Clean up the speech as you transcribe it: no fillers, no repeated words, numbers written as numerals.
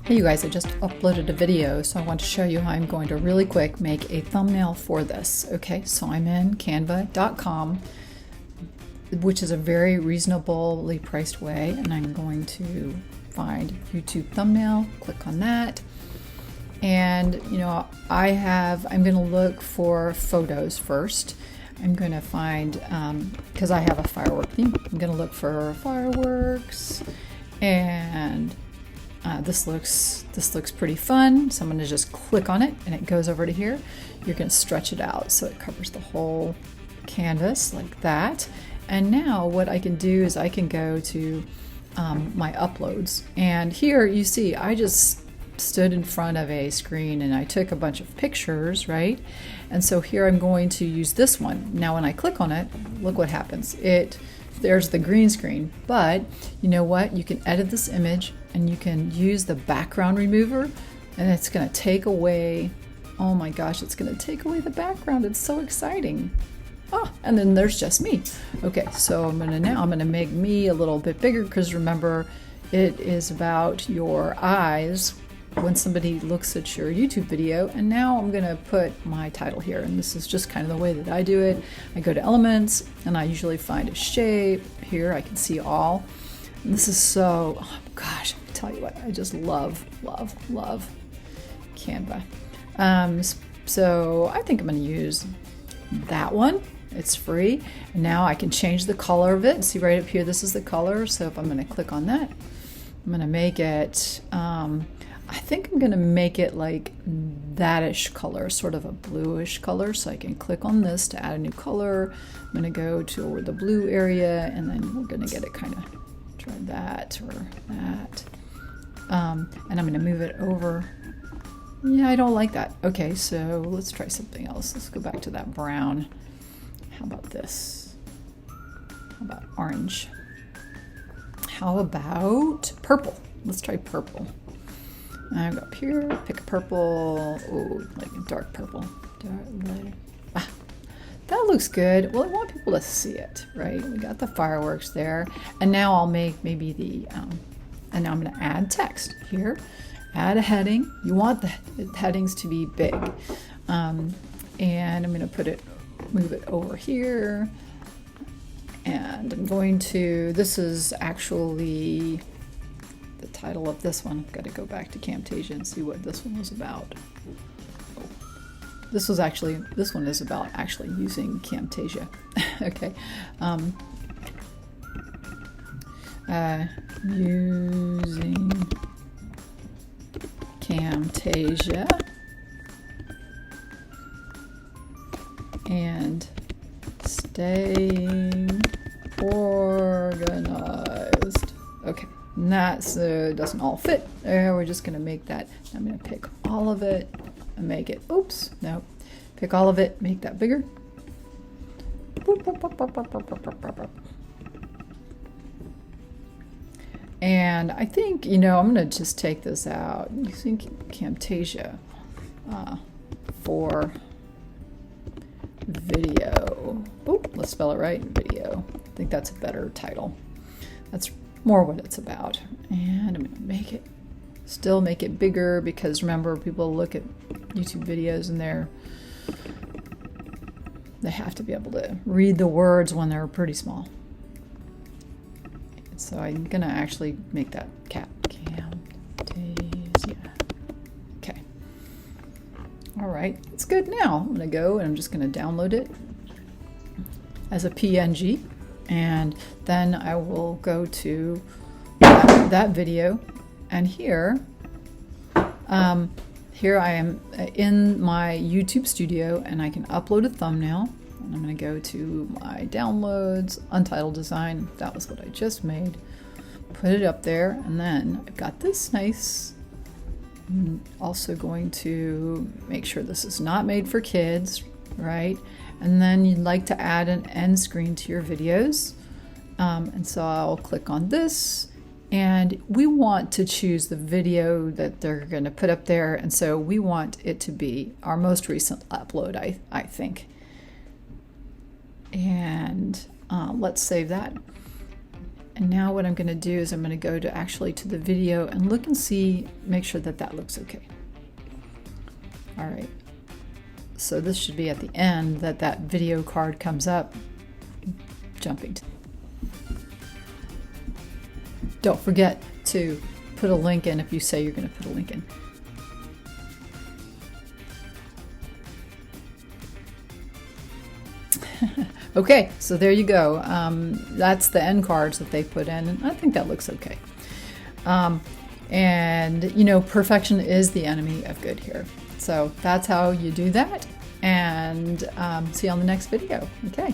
Hey you guys, I just uploaded a video, so I want to show you how I'm going to really quick make a thumbnail for this. Okay, so I'm in Canva.com, which is a very reasonably priced way, and I'm going to find YouTube thumbnail, click on that, and I'm going to look for photos first. I'm going to find, because I have a firework theme, I'm going to look for fireworks, and this looks pretty fun, so I'm going to just click on it and it goes over to here. You're going to stretch it out so it covers the whole canvas like that. And now what I can do is I can go to my uploads, and here you see I just stood in front of a screen and I took a bunch of pictures, right? And so here I'm going to use this one. Now when I click on it, look what happens. There's the green screen, but you know what? You can edit this image and you can use the background remover, and it's going to take away, oh my gosh, it's going to take away the background. It's so exciting. Oh, and then there's just me. Okay, so I'm going to make me a little bit bigger, because remember, it is about your eyes when somebody looks at your YouTube video. And now I'm going to put my title here, and this is just kind of the way that I do it. I go to elements and I usually find a shape. Here I can see all. And this is so, oh gosh, I tell you what, I just love Canva. So I think I'm going to use that one. It's free. And now I can change the color of it. See right up here, this is the color. So if I'm going to click on that, I'm going to make it, I think I'm going to make it like that-ish color, sort of a bluish color. So I can click on this to add a new color. I'm going to go to the blue area, and then we're going to get it kind of, try that or that. And I'm going to move it over. Yeah, I don't like that. Okay, so let's try something else. Let's go back to that brown. How about this? How about orange? How about purple? Let's try purple. I go up here, pick a purple, oh, like a dark purple. That looks good. Well, I want people to see it, right? We got the fireworks there. And now I'll make maybe and now I'm going to add text here. Add a heading. You want the headings to be big. And I'm going to move it over here. And I'm going to, this is actually the title of this one. I've got to go back to Camtasia and see what this one was about. Oh. This one is about actually using Camtasia. Okay. Using Camtasia and staying organized. Okay. And that doesn't all fit. We're just going to make that. I'm going to pick all of it and make it, oops, no. Pick all of it, make that bigger. And I think, I'm going to just take this out using Camtasia for video. Oh, let's spell it right, video. I think that's a better title. That's more what it's about. And I'm going to still make it bigger, because remember, people look at YouTube videos and they have to be able to read the words when they're pretty small. So I'm going to actually make that Camtasia. Okay. All right, it's good now. I'm going to go and I'm just going to download it as a PNG. And then I will go to that video, and here I am in my YouTube studio, and I can upload a thumbnail. And I'm going to go to my downloads, untitled design. That was what I just made. Put it up there, and then I've got this nice. I'm also going to make sure this is not made for kids, right? And then you'd like to add an end screen to your videos. And so I'll click on this, and we want to choose the video that they're going to put up there. And so we want it to be our most recent upload, I think. And let's save that. And now what I'm going to do is I'm going to go to actually to the video and look and see, make sure that that looks okay. All right. So this should be at the end that that video card comes up. Jumping to. Don't forget to put a link in if you say you're going to put a link in. Okay, so there you go. That's the end cards that they put in, and I think that looks okay. And, you know, perfection is the enemy of good here. So that's how you do that, and see you on the next video. Okay.